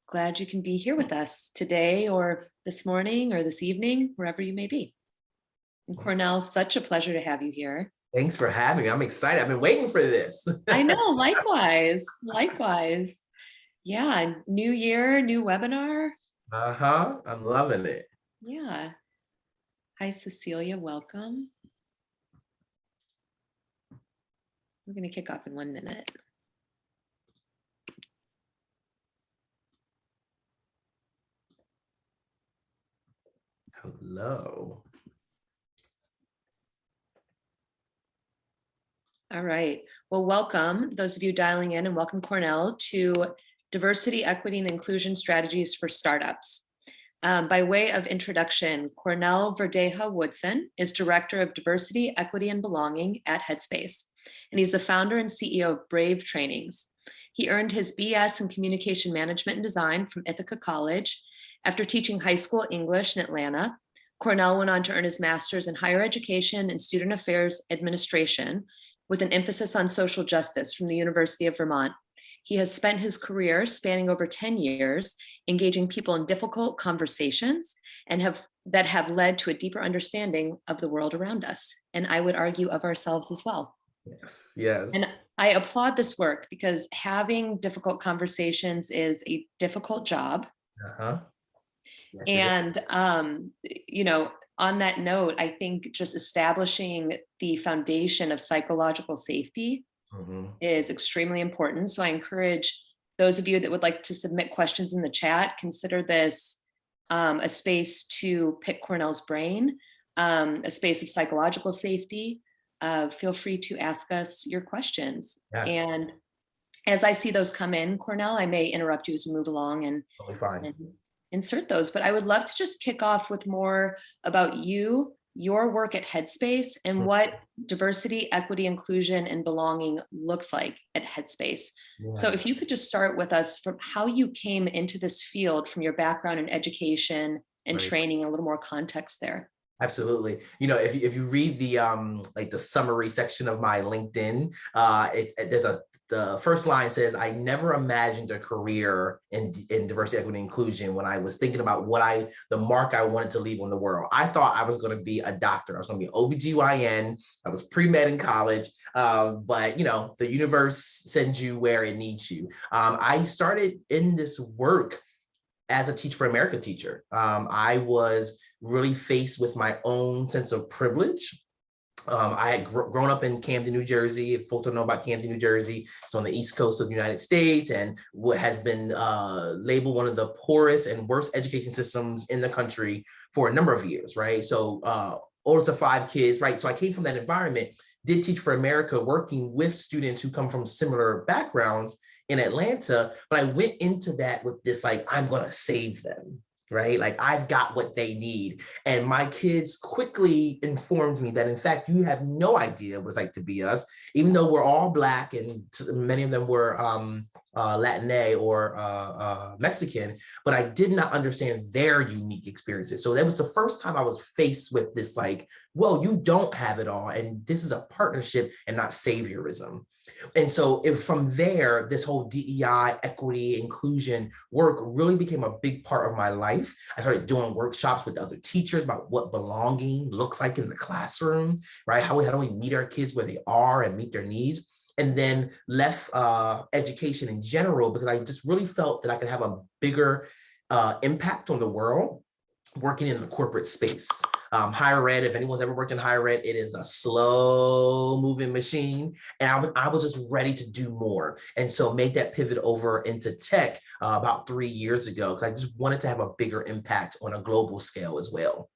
Glad you can be here with us today or this morning or this evening, wherever you may be. And Cornell, such a pleasure to have you here. Thanks for having me. I'm excited. I've been waiting for this. I know, likewise, likewise. Yeah, new year, new webinar. I'm loving it. Yeah. Hi, Cecilia, welcome. We're going to kick off in 1 minute. Hello. All right. Well, welcome those of you dialing in, and welcome Cornell to Diversity, Equity, and Inclusion Strategies for Startups. By way of introduction, Cornell Verdeja-Woodson is Director of Diversity, Equity, and Belonging at Headspace, and he's the founder and CEO of Brave Trainings. He earned his BS in Communication Management and Design from Ithaca College. After teaching high school English in Atlanta, Cornell went on to earn his master's in Higher Education and Student Affairs Administration with an emphasis on social justice from the University of Vermont. He has spent his career spanning over 10 years, engaging people in difficult conversations that have led to a deeper understanding of the world around us. And I would argue of ourselves as well. Yes. And I applaud this work because having difficult conversations is a difficult job. Yes, and, on that note, I think just establishing the foundation of psychological safety is extremely important. So I encourage those of you that would like to submit questions in the chat, consider this a space to pick Cornell's brain, a space of psychological safety. Feel free to ask us your questions. Yes. And as I see those come in, Cornell, I may interrupt you as we move along and insert those, but I would love to just kick off with more about you, your work at Headspace, and what diversity, equity, inclusion, and belonging looks like at Headspace. Yeah. So if you could just start with us from how you came into this field from your background in education and training, a little more context there. Absolutely. If you read the the summary section of my LinkedIn, the first line says, I never imagined a career in diversity, equity, and inclusion when I was thinking about the mark I wanted to leave on the world. I thought I was going to be a doctor. I was going to be an OBGYN. I was pre-med in college. But the universe sends you where it needs you. I started in this work as a Teach for America teacher. I was really faced with my own sense of privilege. I had grown up in Camden, New Jersey. If folks don't know about Camden, New Jersey, it's on the East Coast of the United States, and what has been labeled one of the poorest and worst education systems in the country for a number of years, right? So oldest of 5 kids, right? So I came from that environment, did Teach for America, working with students who come from similar backgrounds in Atlanta, but I went into that with this, I'm gonna save them, right? I've got what they need. And my kids quickly informed me that, in fact, you have no idea what it's like to be us, even though we're all Black and many of them were Latina or Mexican, but I did not understand their unique experiences. So that was the first time I was faced with this, well, you don't have it all, and this is a partnership and not saviorism. And so from there, this whole DEI, equity, inclusion work really became a big part of my life. I started doing workshops with other teachers about what belonging looks like in the classroom, right? How do we meet our kids where they are and meet their needs? And then left education in general because I just really felt that I could have a bigger impact on the world working in the corporate space. Higher ed, if anyone's ever worked in higher ed, it is a slow moving machine. And I was just ready to do more. And so made that pivot over into tech about 3 years ago, because I just wanted to have a bigger impact on a global scale as well.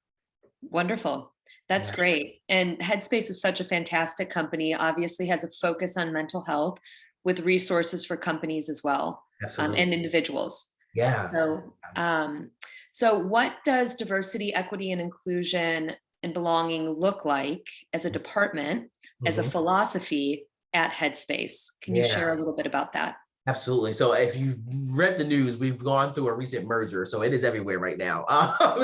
Wonderful. That's great. And Headspace is such a fantastic company, obviously has a focus on mental health with resources for companies as well, and individuals. Yeah. So what does diversity, equity, and inclusion and belonging look like as a department, as a philosophy at Headspace? Can you share a little bit about that? Absolutely. So if you've read the news, we've gone through a recent merger, so it is everywhere right now.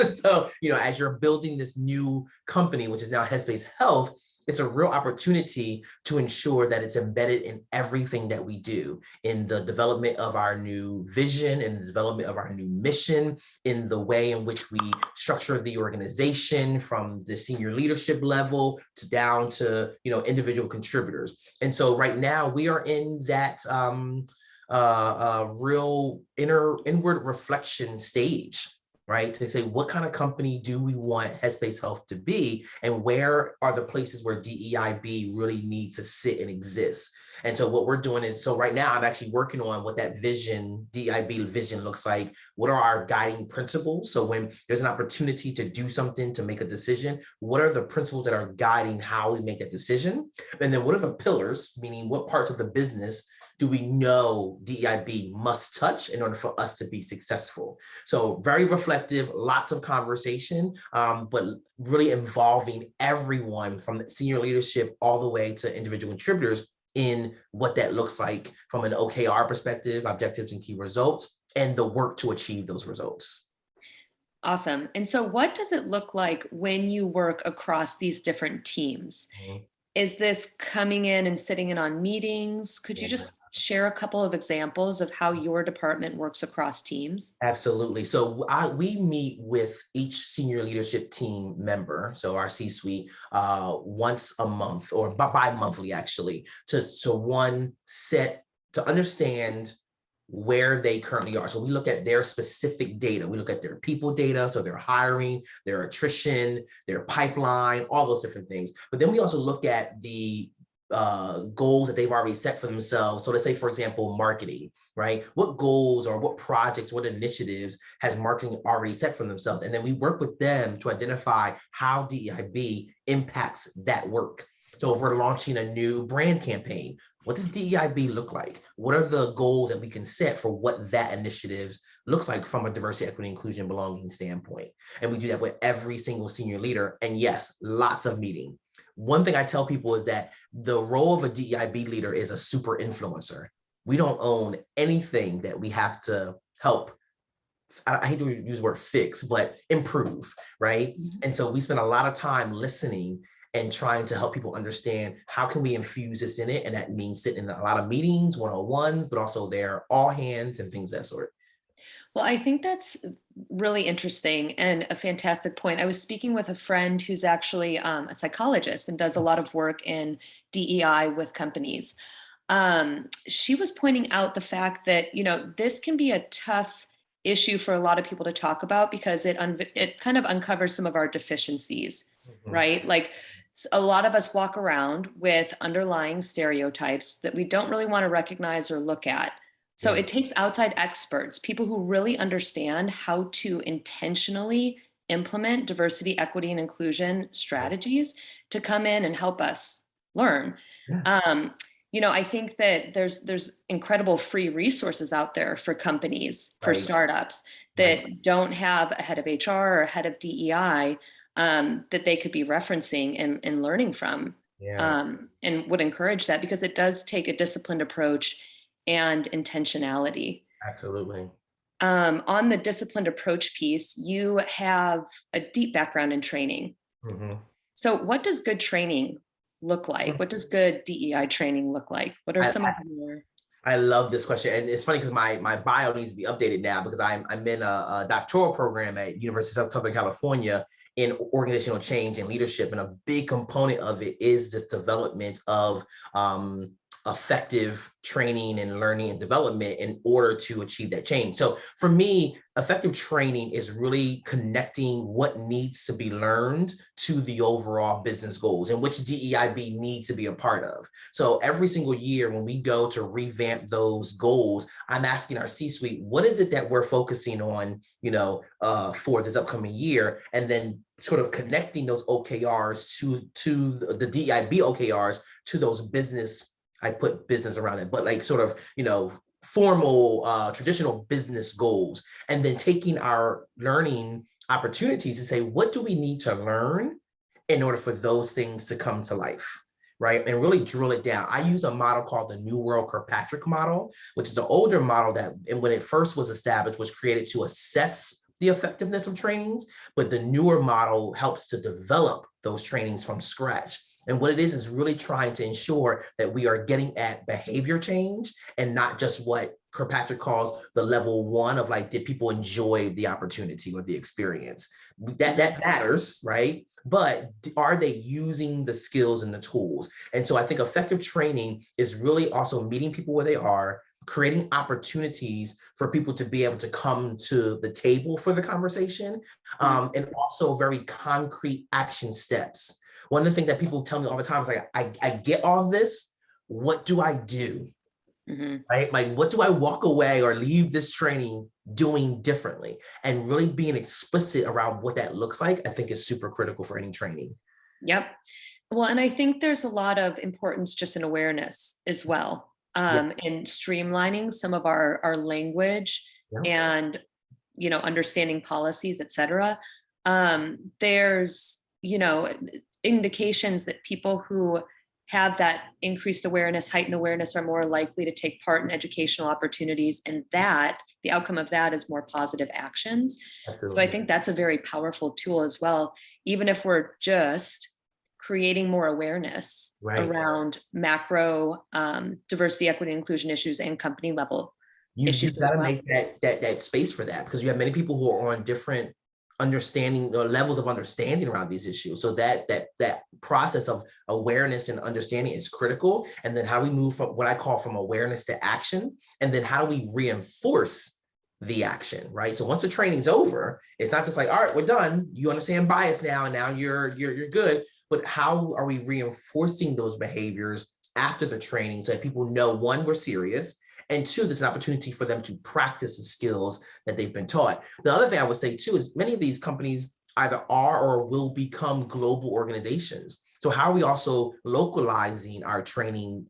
So, as you're building this new company, which is now Headspace Health, it's a real opportunity to ensure that it's embedded in everything that we do, in the development of our new vision, in the development of our new mission, in the way in which we structure the organization from the senior leadership level to down to, individual contributors. And so right now we are in that real inward reflection stage, right? To say, what kind of company do we want Headspace Health to be? And where are the places where DEIB really needs to sit and exist? And so what we're doing is, so right now I'm actually working on what that vision, DEIB vision looks like. What are our guiding principles? So when there's an opportunity to do something, to make a decision, what are the principles that are guiding how we make that decision? And then what are the pillars, meaning what parts of the business do we know DEIB must touch in order for us to be successful? So very reflective, lots of conversation, but really involving everyone from senior leadership all the way to individual contributors in what that looks like from an OKR perspective, objectives and key results, and the work to achieve those results. Awesome. And so what does it look like when you work across these different teams? Mm-hmm. Is this coming in and sitting in on meetings? Could you just share a couple of examples of how your department works across teams? Absolutely. So we meet with each senior leadership team member, so our C-suite, once a month or bi-monthly actually, to understand where they currently are. So we look at their specific data. We look at their people data, so their hiring, their attrition, their pipeline, all those different things. But then we also look at the goals that they've already set for themselves. So let's say, for example, marketing, right? What goals or what projects, what initiatives has marketing already set for themselves? And then we work with them to identify how DEIB impacts that work. So if we're launching a new brand campaign, what does DEIB look like? What are the goals that we can set for what that initiative looks like from a diversity, equity, inclusion, belonging standpoint? And we do that with every single senior leader. And yes, lots of meeting. One thing I tell people is that the role of a DEIB leader is a super influencer. We don't own anything that we have to help. I hate to use the word fix, but improve, right? Mm-hmm. And so we spend a lot of time listening and trying to help people understand how can we infuse this in it. And that means sitting in a lot of meetings, one-on-ones, but also their all hands and things of that sort. Well, I think that's really interesting and a fantastic point. I was speaking with a friend who's actually a psychologist and does a lot of work in DEI with companies. She was pointing out the fact that, this can be a tough issue for a lot of people to talk about because it kind of uncovers some of our deficiencies, mm-hmm. right? Like a lot of us walk around with underlying stereotypes that we don't really want to recognize or look at. So it takes outside experts, people who really understand how to intentionally implement diversity, equity, and inclusion strategies to come in and help us learn. Yeah. I think that there's incredible free resources out there for companies, for startups that don't have a head of HR or a head of DEI that they could be referencing and learning from. Yeah. And would encourage that because it does take a disciplined approach and intentionality. Absolutely. On the disciplined approach piece, you have a deep background in training. Mm-hmm. So what does good training look like? What does good DEI training look like? What are some of your... I love this question. And it's funny because my bio needs to be updated now because I'm in a doctoral program at University of Southern California in organizational change and leadership. And a big component of it is this development of effective training and learning and development in order to achieve that change. So for me, effective training is really connecting what needs to be learned to the overall business goals and which DEIB needs to be a part of. So every single year when we go to revamp those goals, I'm asking our C-suite, what is it that we're focusing on, for this upcoming year? And then sort of connecting those OKRs to the DEIB OKRs to those business, I put business around it, but like sort of, formal, traditional business goals, and then taking our learning opportunities to say, what do we need to learn in order for those things to come to life, right? And really drill it down. I use a model called the New World Kirkpatrick model, which is an older model that, and when it first was established, was created to assess the effectiveness of trainings, but the newer model helps to develop those trainings from scratch. And what it is really trying to ensure that we are getting at behavior change and not just what Kirkpatrick calls the level one of like, did people enjoy the opportunity or the experience? That matters, right? But are they using the skills and the tools? And so I think effective training is really also meeting people where they are, creating opportunities for people to be able to come to the table for the conversation, and also very concrete action steps. One of the things that people tell me all the time is like, I get all this, what do I do? Right? Like, what do I walk away or leave this training doing differently? And really being explicit around what that looks like, I think is super critical for any training. Yep. Well, and I think there's a lot of importance just in awareness as well, in streamlining some of our language and, understanding policies, et cetera. There's, indications that people who have that increased awareness, heightened awareness, are more likely to take part in educational opportunities, and that the outcome of that is more positive actions. Absolutely. So I think that's a very powerful tool as well, even if we're just creating more awareness around macro diversity, equity, and inclusion issues and company level issues. You've got to make that space for that, because you have many people who are on different understanding or levels of understanding around these issues. So that process of awareness and understanding is critical. And then how we move from what I call from awareness to action, and then how do we reinforce the action, right? So once the training's over, it's not just like, all right, we're done. You understand bias now, and now you're good. But how are we reinforcing those behaviors after the training so that people know, one, we're serious, and two, there's an opportunity for them to practice the skills that they've been taught. The other thing I would say too is many of these companies either are or will become global organizations. So how are we also localizing our training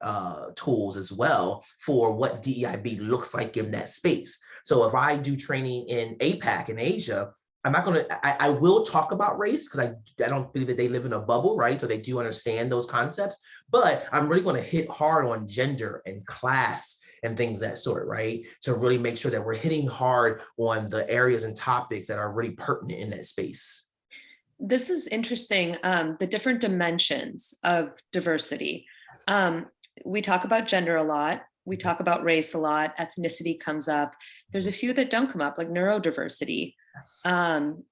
tools as well for what DEIB looks like in that space? So if I do training in APAC in Asia, I will talk about race because I don't believe that they live in a bubble, right? So they do understand those concepts, but I'm really going to hit hard on gender and class and things that sort, right? To really make sure that we're hitting hard on the areas and topics that are really pertinent in that space. This is interesting, the different dimensions of diversity. We talk about gender a lot. We talk about race a lot. Ethnicity comes up. There's a few that don't come up, like neurodiversity,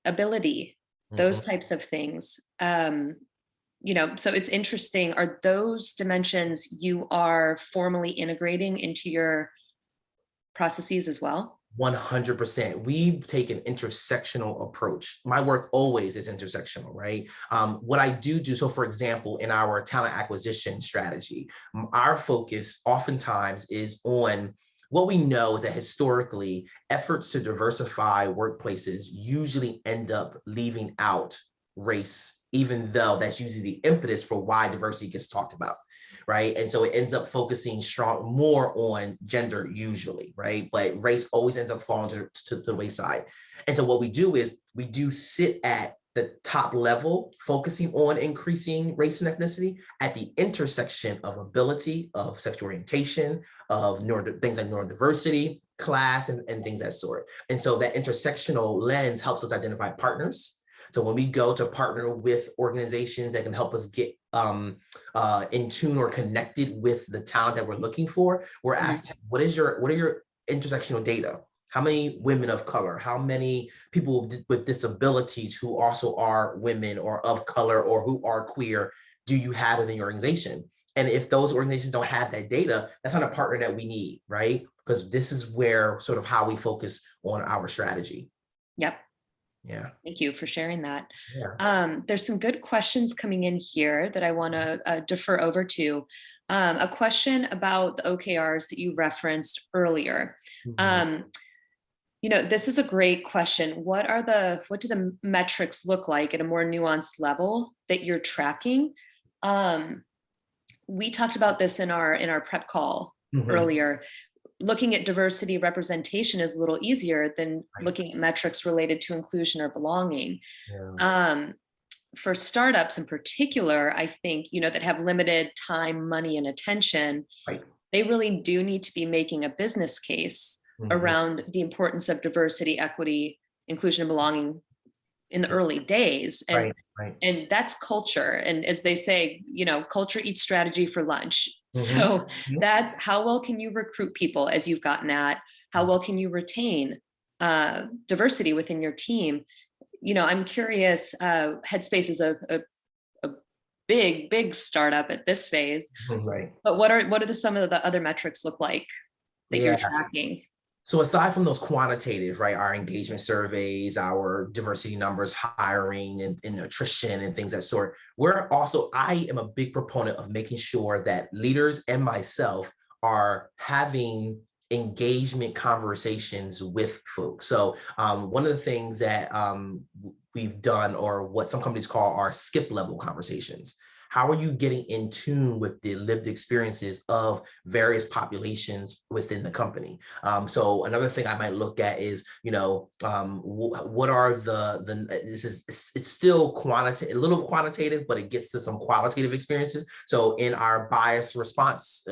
ability, those types of things. So it's interesting. Are those dimensions you are formally integrating into your processes as well? 100%. We take an intersectional approach. My work always is intersectional, right? What I do, so for example, in our talent acquisition strategy, our focus oftentimes is on what we know is that historically efforts to diversify workplaces usually end up leaving out race, even though that's usually the impetus for why diversity gets talked about, right? And so it ends up focusing more on gender usually, right? But race always ends up falling to the wayside. And so what we do is we do sit at the top level, focusing on increasing race and ethnicity at the intersection of ability, of sexual orientation, of things like neurodiversity, class, and things that sort. And so that intersectional lens helps us identify partners. So when we go to partner with organizations that can help us get in tune or connected with the talent that we're looking for, we're asking, what are your intersectional data? How many women of color? How many people with disabilities who also are women or of color or who are queer do you have within your organization? And if those organizations don't have that data, that's not a partner that we need, right? Because this is where sort of how we focus on our strategy. Yep. Yeah. Thank you for sharing that. Yeah. There's some good questions coming in here that I want to defer over to. A question about the OKRs that you referenced earlier. This is a great question. What do the metrics look like at a more nuanced level that you're tracking? We talked about this in our prep call earlier. Looking at diversity representation is a little easier than looking at metrics related to inclusion or belonging. Yeah. For startups in particular, I think, that have limited time, money, and attention, they really do need to be making a business case around the importance of diversity, equity, inclusion, and belonging in the early days. Right, right. And that's culture. And as they say, culture eats strategy for lunch. Mhm, So mhm. that's how well can you recruit people as you've gotten at? How well can you retain diversity within your team? I'm curious, Headspace is a big startup at this phase, Right. but what are some of the other metrics look like that you're Yeah. tracking? So aside from those quantitative, right, our engagement surveys, our diversity numbers, hiring and nutrition and things that sort, I am a big proponent of making sure that leaders and myself are having engagement conversations with folks. So one of the things that we've done, or what some companies call our skip level conversations. How are you getting in tune with the lived experiences of various populations within the company? So another thing I might look at is, what are it's still quantitative, a little quantitative, but it gets to some qualitative experiences. So in our bias response,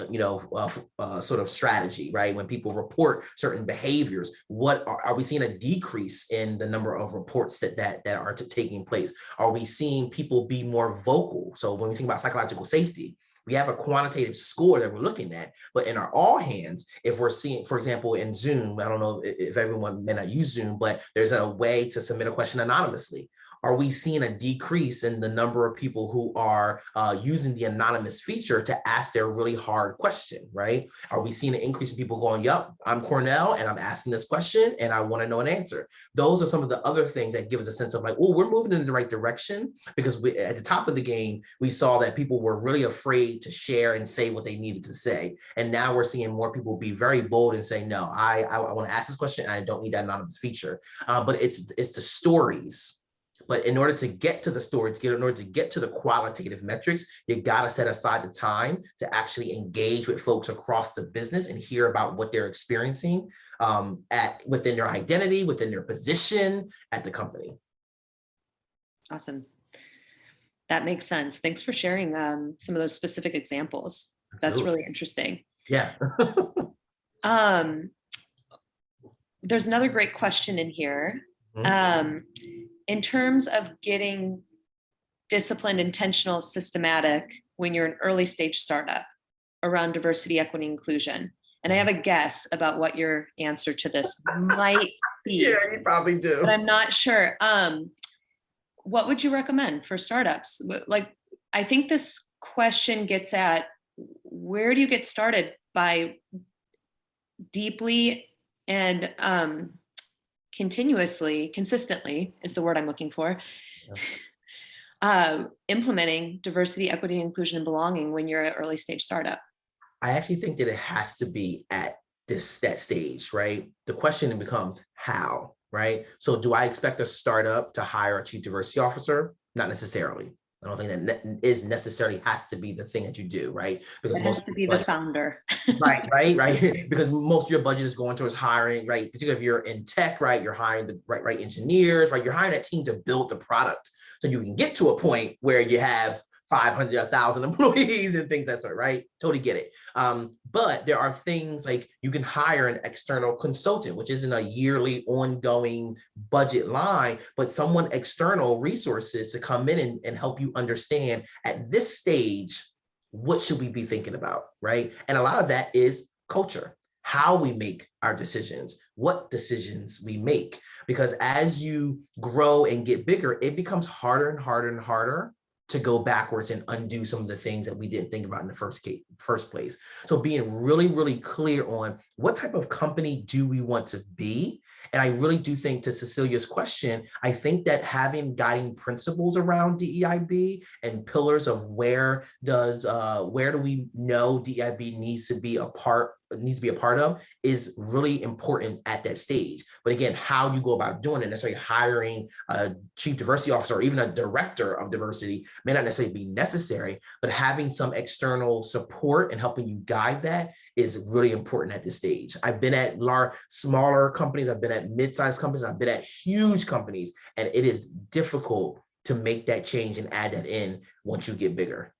sort of strategy, right? When people report certain behaviors, are we seeing a decrease in the number of reports that are taking place? Are we seeing people be more vocal? So when we think about psychological safety, we have a quantitative score that we're looking at, but in our all hands, if we're seeing, for example, in Zoom, I don't know if everyone may not use Zoom, but there's a way to submit a question anonymously. Are we seeing a decrease in the number of people who are using the anonymous feature to ask their really hard question, right? Are we seeing an increase in people going, yep, I'm Cornell and I'm asking this question and I want to know an answer? Those are some of the other things that give us a sense of like, oh, we're moving in the right direction, because at the top of the game, we saw that people were really afraid to share and say what they needed to say. And now we're seeing more people be very bold and say, no, I want to ask this question and I don't need that anonymous feature. But it's the stories. But in order to get to the stories, in order to get to the qualitative metrics, you got to set aside the time to actually engage with folks across the business and hear about what they're experiencing within their identity, within their position at the company. Awesome. That makes sense. Thanks for sharing some of those specific examples. That's Absolutely. really interesting. Yeah. There's another great question in here. Mhm. In terms of getting disciplined, intentional, systematic when you're an early stage startup around diversity, equity, inclusion. And I have a guess about what your answer to this might be. Yeah, you probably do. But I'm not sure. What would you recommend for startups? Like, I think this question gets at, where do you get started by deeply and consistently is the word I'm looking for, implementing diversity, equity, inclusion, and belonging when you're an early stage startup? I actually think that it has to be at that stage, right? The question then becomes how, right? So do I expect a startup to hire a chief diversity officer? Not necessarily. I don't think that is necessarily has to be the thing that you do, right? Because It has most to be the founder. right. Because most of your budget is going towards hiring, right? Particularly if you're in tech, right? You're hiring the right engineers, right? You're hiring that team to build the product, so you can get to a point where you have 500, 1,000 employees and things that sort, right? Totally get it. But there are things like you can hire an external consultant, which isn't a yearly ongoing budget line, but someone external resources to come in and help you understand at this stage, what should we be thinking about, right? And a lot of that is culture, how we make our decisions, what decisions we make. Because as you grow and get bigger, it becomes harder and harder and harder to go backwards and undo some of the things that we didn't think about in the first place. So being really, really clear on what type of company do we want to be. And I really do think, to Cecilia's question, I think that having guiding principles around DEIB and pillars of where do we know DEIB needs to be a part of is really important at that stage. But again, how you go about doing it, necessarily hiring a chief diversity officer or even a director of diversity may not necessarily be necessary, but having some external support and helping you guide that is really important at this stage. I've been at smaller companies, I've been at mid-sized companies, I've been at huge companies, and it is difficult to make that change and add that in once you get bigger.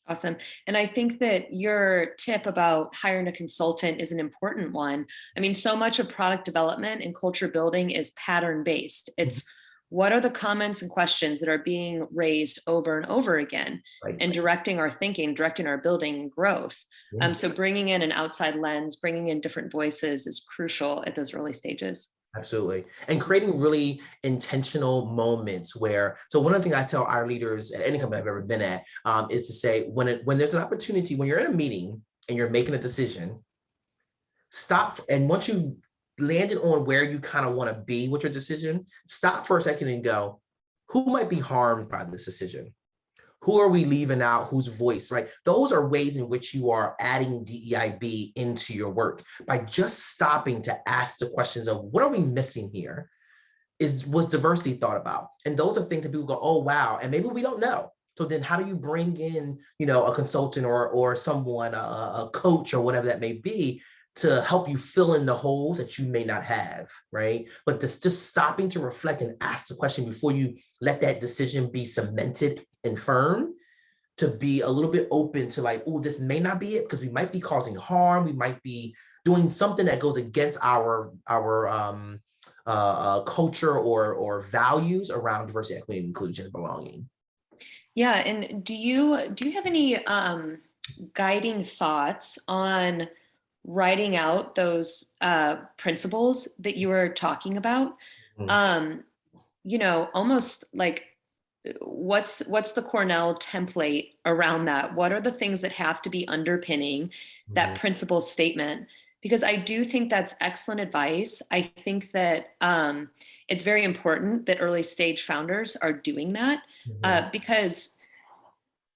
Awesome. And I think that your tip about hiring a consultant is an important one. I mean, so much of product development and culture building is pattern based. It's what are the comments and questions that are being raised over and over again, Right. and directing our thinking, directing our building and growth. Yeah. So bringing in an outside lens, bringing in different voices is crucial at those early stages. Absolutely. And creating really intentional moments where, so one of the things I tell our leaders at any company I've ever been at is to say, when there's an opportunity, when you're in a meeting and you're making a decision, stop. And once you've landed on where you kind of want to be with your decision, stop for a second and go, who might be harmed by this decision? Who are we leaving out? Whose voice, right? Those are ways in which you are adding DEIB into your work by just stopping to ask the questions of what are we missing here? Was diversity thought about? And those are things that people go, oh, wow. And maybe we don't know. So then how do you bring in, a consultant or someone, a coach or whatever that may be, to help you fill in the holes that you may not have, right? But just stopping to reflect and ask the question before you let that decision be cemented and firm, to be a little bit open to like, oh, this may not be it, because we might be causing harm. We might be doing something that goes against our culture or values around diversity, equity, and inclusion and belonging. Yeah, and do you have any guiding thoughts on writing out those principles that you were talking about? Mm-hmm. Almost like what's the Cornell template around that? What are the things that have to be underpinning that principle statement? Because I do think that's excellent advice. I think that it's very important that early stage founders are doing that, because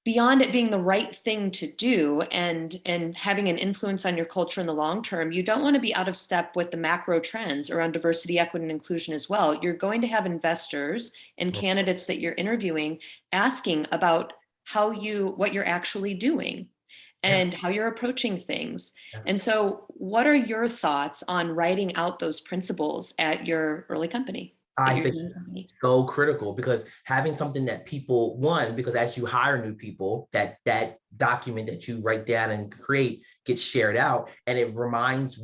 beyond it being the right thing to do and having an influence on your culture in the long term, you don't want to be out of step with the macro trends around diversity, equity, and inclusion as well. You're going to have investors and candidates that you're interviewing asking about what you're actually doing and how you're approaching things. And so what are your thoughts on writing out those principles at your early company? I think it's so critical, because having something that people, because as you hire new people, that document that you write down and create gets shared out, and it reminds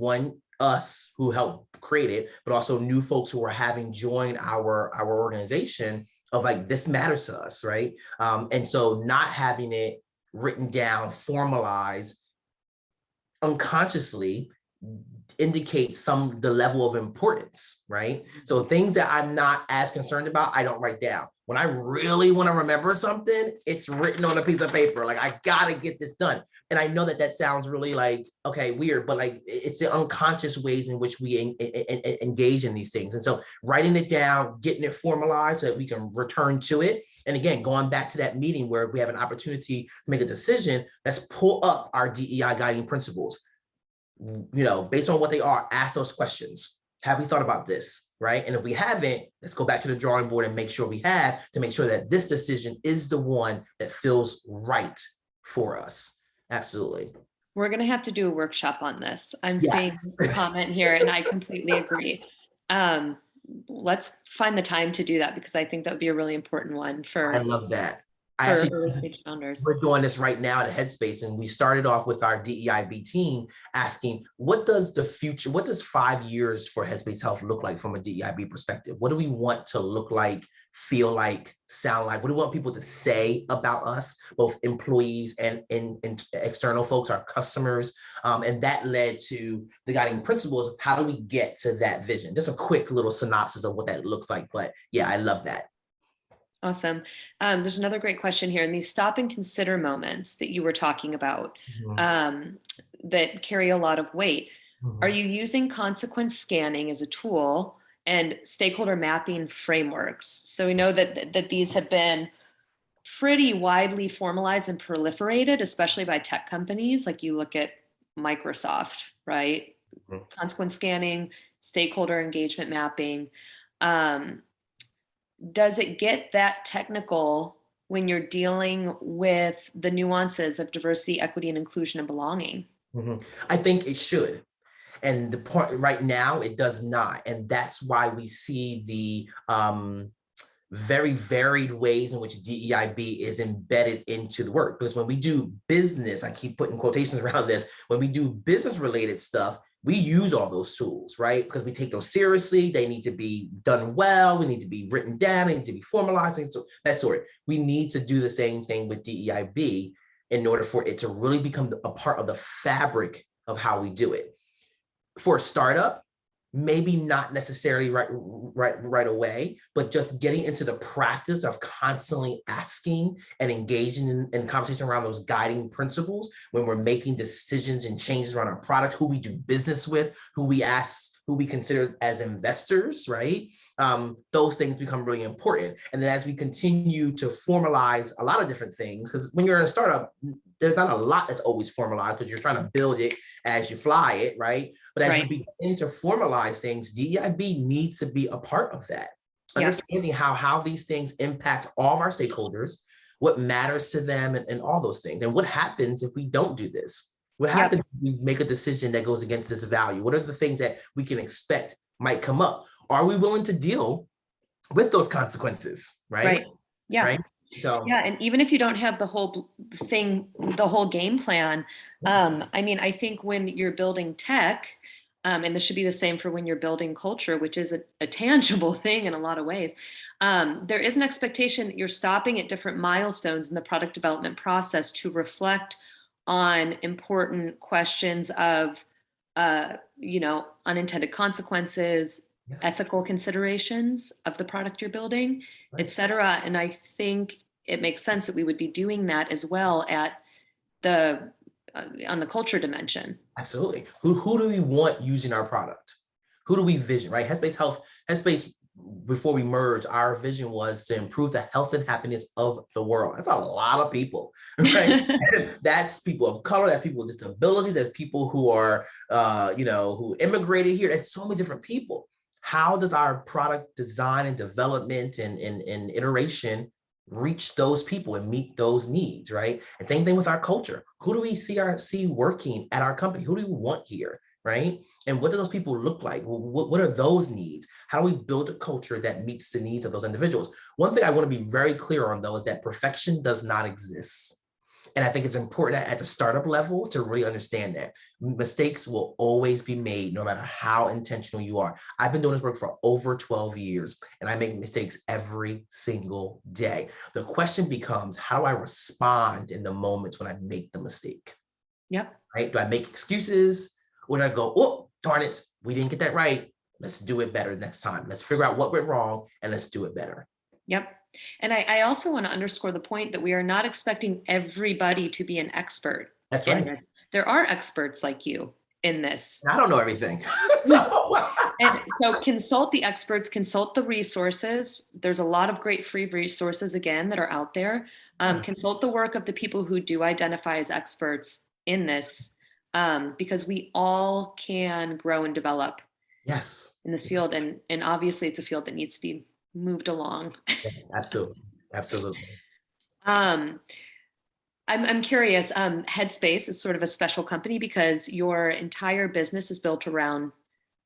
us who helped create it, but also new folks who are having joined our organization of like, this matters to us, right? And so not having it written down, formalized unconsciously, indicate the level of importance, right? So things that I'm not as concerned about, I don't write down. When I really want to remember something, it's written on a piece of paper. Like, I gotta get this done. And I know that sounds really like, okay, weird, but like, it's the unconscious ways in which we engage in these things. And so writing it down, getting it formalized so that we can return to it. And again, going back to that meeting where we have an opportunity to make a decision, let's pull up our DEI guiding principles. Based on what they are, ask those questions. Have we thought about this, right? And if we haven't, let's go back to the drawing board and make sure we have, to make sure that this decision is the one that feels right for us. Absolutely. We're going to have to do a workshop on this. I'm seeing this comment here, and I completely agree. Let's find the time to do that, because I think that would be a really important one for. I love that. Early stage founders. We're doing this right now at Headspace, and we started off with our DEIB team asking, what does 5 years for Headspace Health look like from a DEIB perspective? What do we want to look like, feel like, sound like? What do we want people to say about us, both employees and external folks, our customers? And that led to the guiding principles of how do we get to that vision? Just a quick little synopsis of what that looks like. But yeah, I love that. Awesome. There's another great question here. And these stop and consider moments that you were talking about, that carry a lot of weight. Are you using consequence scanning as a tool and stakeholder mapping frameworks? So we know that these have been pretty widely formalized and proliferated, especially by tech companies. Like you look at Microsoft, right? Consequence scanning, stakeholder engagement mapping. Does it get that technical when you're dealing with the nuances of diversity, equity, and inclusion and belonging? I think it should. And the point right now, it does not. And that's why we see the very varied ways in which DEIB is embedded into the work. Because when we do business, I keep putting quotations around this, when we do business related stuff, we use all those tools, right? Because we take those seriously. They need to be done well. We need to be written down. They need to be formalized. And so that sort. We need to do the same thing with DEIB in order for it to really become a part of the fabric of how we do it. For a startup, maybe not necessarily right away, but just getting into the practice of constantly asking and engaging in conversation around those guiding principles when we're making decisions and changes around our product, who we do business with, who we ask, who we consider as investors, right? Those things become really important. And then as we continue to formalize a lot of different things, because when you're in a startup, there's not a lot that's always formalized because you're trying to build it as you fly it, right? But as you begin to formalize things, DEIB needs to be a part of that. Understanding how these things impact all of our stakeholders, what matters to them, and all those things. And what happens if we don't do this? What happens if we make a decision that goes against this value? What are the things that we can expect might come up? Are we willing to deal with those consequences, right? Right. Yeah. Right. So yeah, and even if you don't have the whole thing, the whole game plan, I mean, I think when you're building tech, and this should be the same for when you're building culture, which is a tangible thing in a lot of ways, there is an expectation that you're stopping at different milestones in the product development process to reflect on important questions of, unintended consequences, ethical considerations of the product you're building, et cetera. And I think it makes sense that we would be doing that as well at on the culture dimension. Absolutely. Who do we want using our product? Who do we vision, right? Headspace, before we merged, our vision was to improve the health and happiness of the world. That's a lot of people, right? That's people of color, that's people with disabilities, that's people who are, who immigrated here. That's so many different people. How does our product design and development and iteration reach those people and meet those needs, right? And same thing with our culture. Who do we see working at our company? Who do we want here, right? And what do those people look like? What are those needs? How do we build a culture that meets the needs of those individuals? One thing I want to be very clear on, though, is that perfection does not exist. And I think it's important at the startup level to really understand that mistakes will always be made no matter how intentional you are. I've been doing this work for over 12 years and I make mistakes every single day. The question becomes, how do I respond in the moments when I make the mistake? Yep. Right? Do I make excuses? Or do I go, oh, darn it, we didn't get that right. Let's do it better next time. Let's figure out what went wrong and let's do it better. Yep. And I also want to underscore the point that we are not expecting everybody to be an expert. That's right. There are experts like you in this. I don't know everything. And so consult the experts, consult the resources. There's a lot of great free resources, again, that are out there. Consult the work of the people who do identify as experts in this, because we all can grow and develop in this field. And obviously it's a field that needs to be moved along. Absolutely. I'm curious. Headspace is sort of a special company because your entire business is built around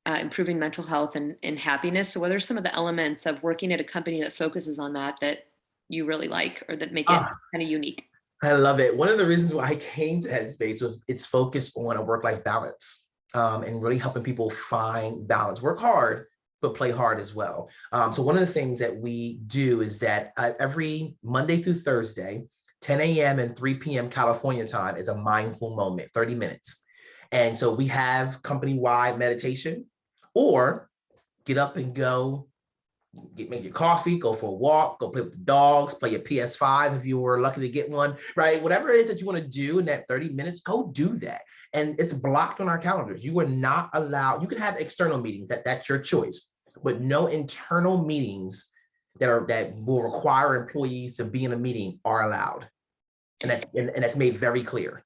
improving mental health and happiness. So what are some of the elements of working at a company that focuses on that you really like, or that make it kind of unique? I love it. One of the reasons why I came to Headspace was its focus on a work-life balance, and really helping people find balance. Work hard, but play hard as well. So one of the things that we do is that every Monday through Thursday, 10 a.m. and 3 p.m. California time is a mindful moment, 30 minutes. And so we have company-wide meditation, or get up and go, make your coffee, go for a walk, go play with the dogs, play your PS5 if you were lucky to get one, right? Whatever it is that you want to do in that 30 minutes, go do that. And it's blocked on our calendars. You are not allowed, you can have external meetings, that's your choice, but no internal meetings that will require employees to be in a meeting are allowed. And that's made very clear.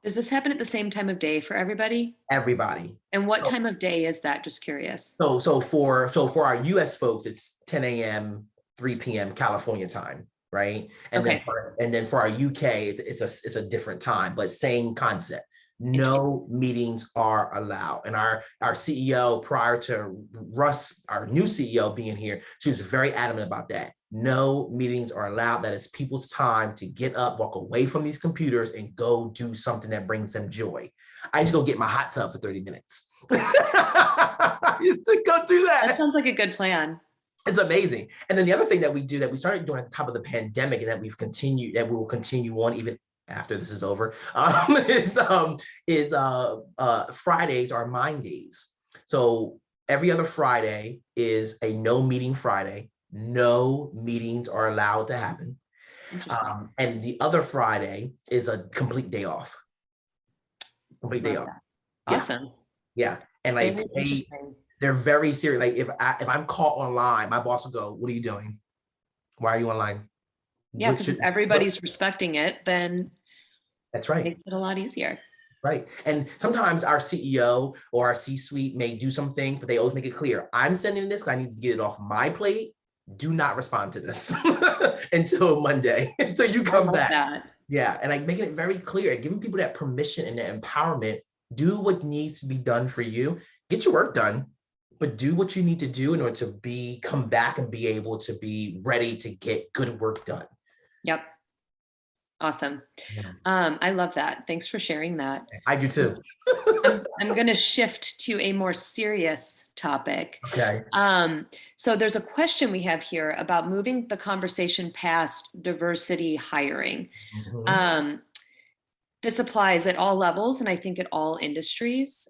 Does this happen at the same time of day for everybody? Everybody. And what time of day is that? Just curious. So for our US folks, it's 10 a.m., 3 p.m. California time, right? And then for our UK, it's a different time, but same concept. No meetings are allowed. And our CEO, prior to Russ, our new CEO being here, she was very adamant about that. no meetings are allowed. That is people's time to get up, walk away from these computers and go do something that brings them joy. I used to go get my hot tub for 30 minutes. I used to go do that. That sounds like a good plan. It's amazing. And then the other thing that we do that we started doing at the top of the pandemic and that we will continue on even after this is over, is Fridays are mind days. So every other Friday is a no meeting Friday. No meetings are allowed to happen. And the other Friday is a complete day off. Complete day off. Awesome. Yeah. And like they're very serious. Like if I'm caught online, my boss will go, "What are you doing? Why are you online?" Yeah, because if everybody's respecting it, then that's right. It makes it a lot easier. Right. And sometimes our CEO or our C-suite may do some things, but they always make it clear, I'm sending this because I need to get it off my plate. Do not respond to this until Monday, until you come back. That. Yeah. And like making it very clear, giving people that permission and that empowerment, do what needs to be done for you, get your work done, but do what you need to do in order to come back and be able to be ready to get good work done. Yep. Awesome. Yeah. I love that. Thanks for sharing that. I do too. I'm going to shift to a more serious topic. Okay. So there's a question we have here about moving the conversation past diversity hiring. Mm-hmm. This applies at all levels, and I think at all industries,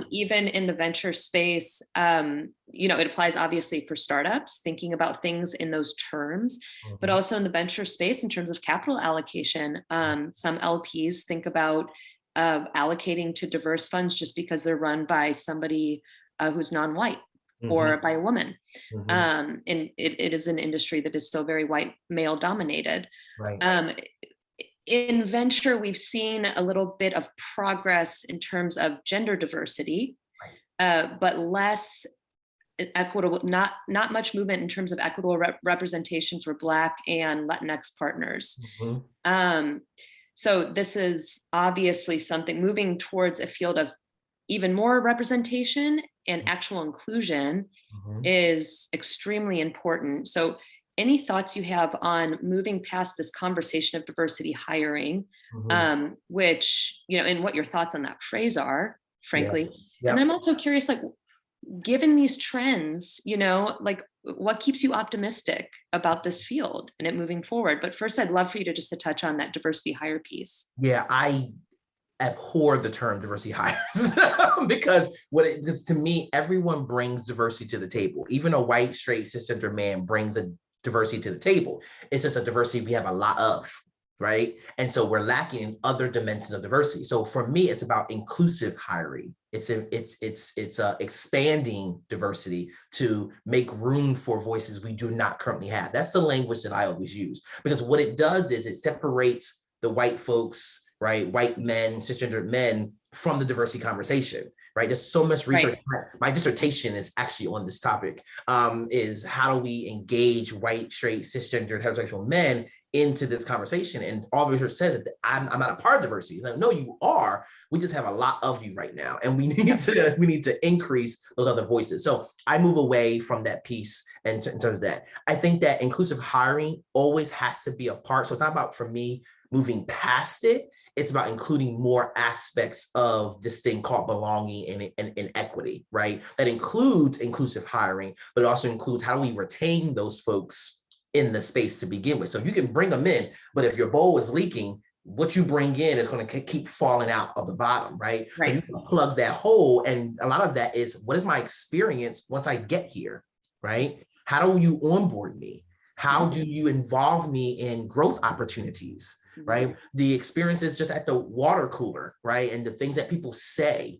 even in the venture space. It applies obviously for startups, thinking about things in those terms, but also in the venture space in terms of capital allocation. Some LPs think about allocating to diverse funds just because they're run by somebody who's non-white or by a woman. And it is an industry that is still very white, male dominated. Right. In venture, we've seen a little bit of progress in terms of gender diversity, but less equitable, not much movement in terms of equitable representation for Black and Latinx partners. So this is obviously something moving towards a field of even more representation and actual inclusion is extremely important. So any thoughts you have on moving past this conversation of diversity hiring, which, and what your thoughts on that phrase are, frankly. Yeah. And then I'm also curious, like, given these trends, like what keeps you optimistic about this field and it moving forward? But first, I'd love for you to touch on that diversity hire piece. Yeah, I abhor the term diversity hires because to me, everyone brings diversity to the table. Even a white, straight, cisgender man brings a diversity to the table. It's just a diversity we have a lot of, right? And so we're lacking in other dimensions of diversity. So for me, it's about inclusive hiring. It's expanding diversity to make room for voices we do not currently have. That's the language that I always use, because what it does is it separates the white folks, right? White men, cisgendered men from the diversity conversation, right? There's so much research. Right. My dissertation is actually on this topic, is how do we engage white, straight, cisgendered, heterosexual men into this conversation? And all the research says that I'm not a part of diversity. Like, no, you are. We just have a lot of you right now, and we need to increase those other voices. So I move away from that piece in terms of that. I think that inclusive hiring always has to be a part. So it's not about, for me, moving past it. It's about including more aspects of this thing called belonging and equity, right? That includes inclusive hiring, but it also includes how do we retain those folks in the space to begin with. So you can bring them in, but if your bowl is leaking, what you bring in is going to keep falling out of the bottom, right? So you can plug that hole. And a lot of that is, what is my experience once I get here, right? How do you onboard me? How do you involve me in growth opportunities, right? The experiences just at the water cooler, right? And the things that people say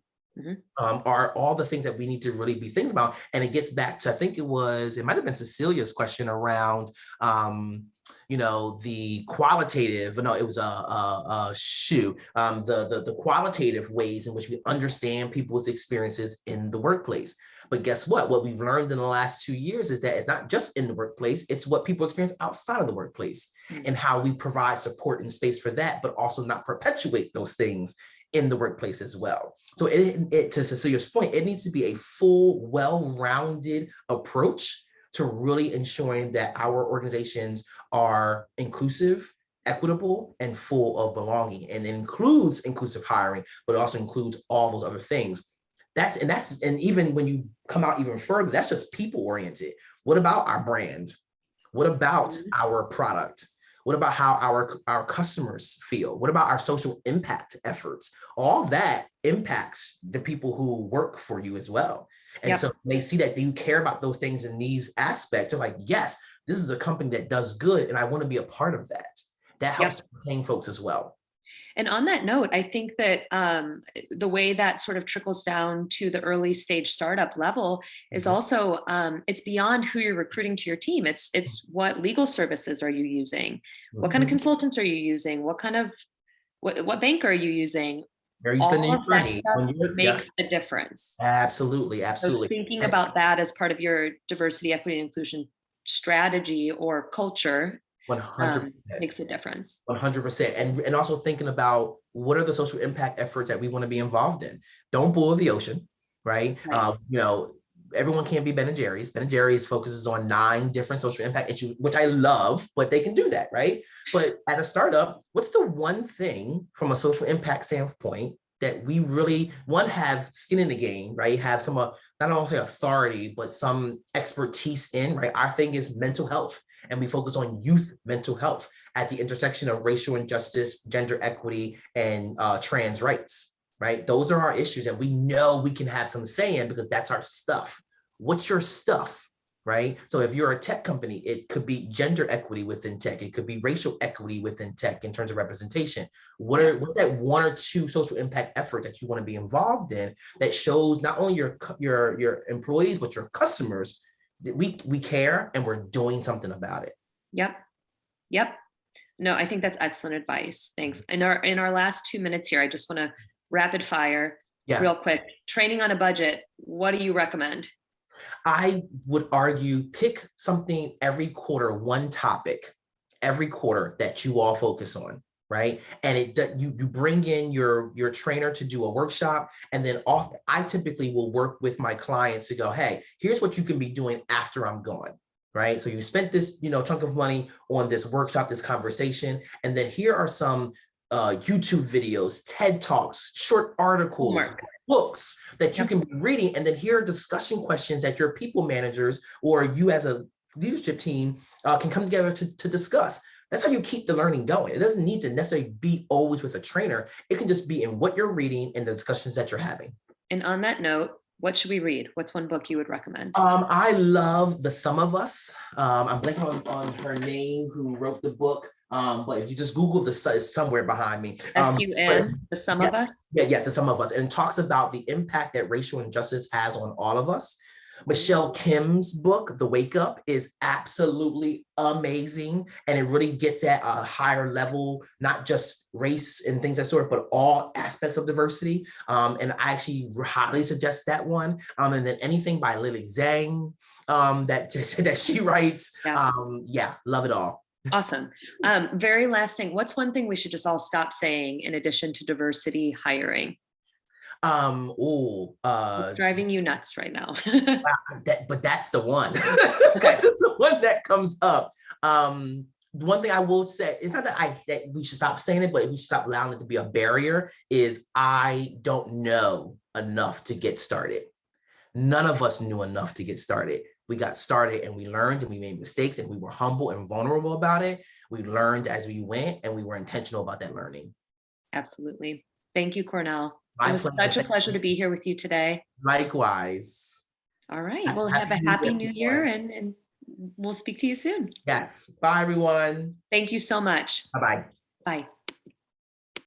are all the things that we need to really be thinking about. And it gets back to, I think it might've been Cecilia's question around, the qualitative, no, it was the qualitative ways in which we understand people's experiences in the workplace. But guess what? What we've learned in the last 2 years is that it's not just in the workplace, it's what people experience outside of the workplace and how we provide support and space for that, but also not perpetuate those things in the workplace as well. So to Cecilia's point, it needs to be a full, well-rounded approach to really ensuring that our organizations are inclusive, equitable, and full of belonging, and it includes inclusive hiring, but it also includes all those other things. And even when you come out even further, that's just people oriented. What about our brand? What about our product? What about how our customers feel? What about our social impact efforts? All that impacts the people who work for you as well. And so they see that you care about those things in these aspects. They're like, yes, this is a company that does good, and I want to be a part of that. That helps retain folks as well. And on that note, I think that the way that sort of trickles down to the early stage startup level is also, it's beyond who you're recruiting to your team. It's what legal services are you using? What kind of consultants are you using? What bank are you using? Are you spending your money? Makes a difference. Absolutely, absolutely. So thinking about that as part of your diversity, equity, and inclusion strategy or culture 100% makes a difference. 100%. And also thinking about what are the social impact efforts that we want to be involved in. Don't boil the ocean, right? Everyone can't be Ben and Jerry's. Ben and Jerry's focuses on 9 different social impact issues, which I love, but they can do that, right? But at a startup, what's the one thing from a social impact standpoint that we really, have skin in the game, right? Have some, not only say authority, but some expertise in, right? Our thing is mental health. And we focus on youth mental health at the intersection of racial injustice, gender equity, and trans rights, right? Those are our issues that we know we can have some say in because that's our stuff. What's your stuff, right? So if you're a tech company, it could be gender equity within tech. It could be racial equity within tech in terms of representation. What's that 1 or 2 social impact efforts that you want to be involved in that shows not only your employees, but your customers we care and we're doing something about it. Yep. No, I think that's excellent advice. Thanks. In our last 2 minutes here, I just want to rapid fire real quick. Training on a budget. What do you recommend? I would argue pick something every quarter, one topic every quarter that you all focus on. Right. And you bring in your trainer to do a workshop. And then I typically will work with my clients to go, hey, here's what you can be doing after I'm gone. Right. So you spent this, chunk of money on this workshop, this conversation. And then here are some YouTube videos, TED Talks, short articles, books that you can be reading. And then here are discussion questions that your people managers or you as a leadership team can come together to discuss. That's how you keep the learning going. It doesn't need to necessarily be always with a trainer. It can just be in what you're reading and the discussions that you're having. And on that note, what should we read? What's one book you would recommend? I love The Sum of Us. I'm blanking on her name who wrote the book. But if you just Google it's somewhere behind me. The Sum of Us? Yeah, The Sum of Us. And it talks about the impact that racial injustice has on all of us. Michelle Kim's book, The Wake Up, is absolutely amazing. And it really gets at a higher level, not just race and things that sort, but all aspects of diversity. And I actually highly suggest that one. And then anything by Lily Zhang that she writes. Love it all. Awesome. Very last thing. What's one thing we should just all stop saying in addition to diversity hiring? It's driving you nuts right now. But that's the one. Okay. That's the one that comes up. One thing I will say, it's not that we should stop saying it, but we should stop allowing it to be a barrier, is I don't know enough to get started. None of us knew enough to get started. We got started and we learned and we made mistakes and we were humble and vulnerable about it. We learned as we went and we were intentional about that learning. Absolutely. Thank you, Cornell. It was such a pleasure to be here with you today. Likewise. All right. Well, have a happy new year and we'll speak to you soon. Yes. Bye, everyone. Thank you so much. Bye-bye. Bye.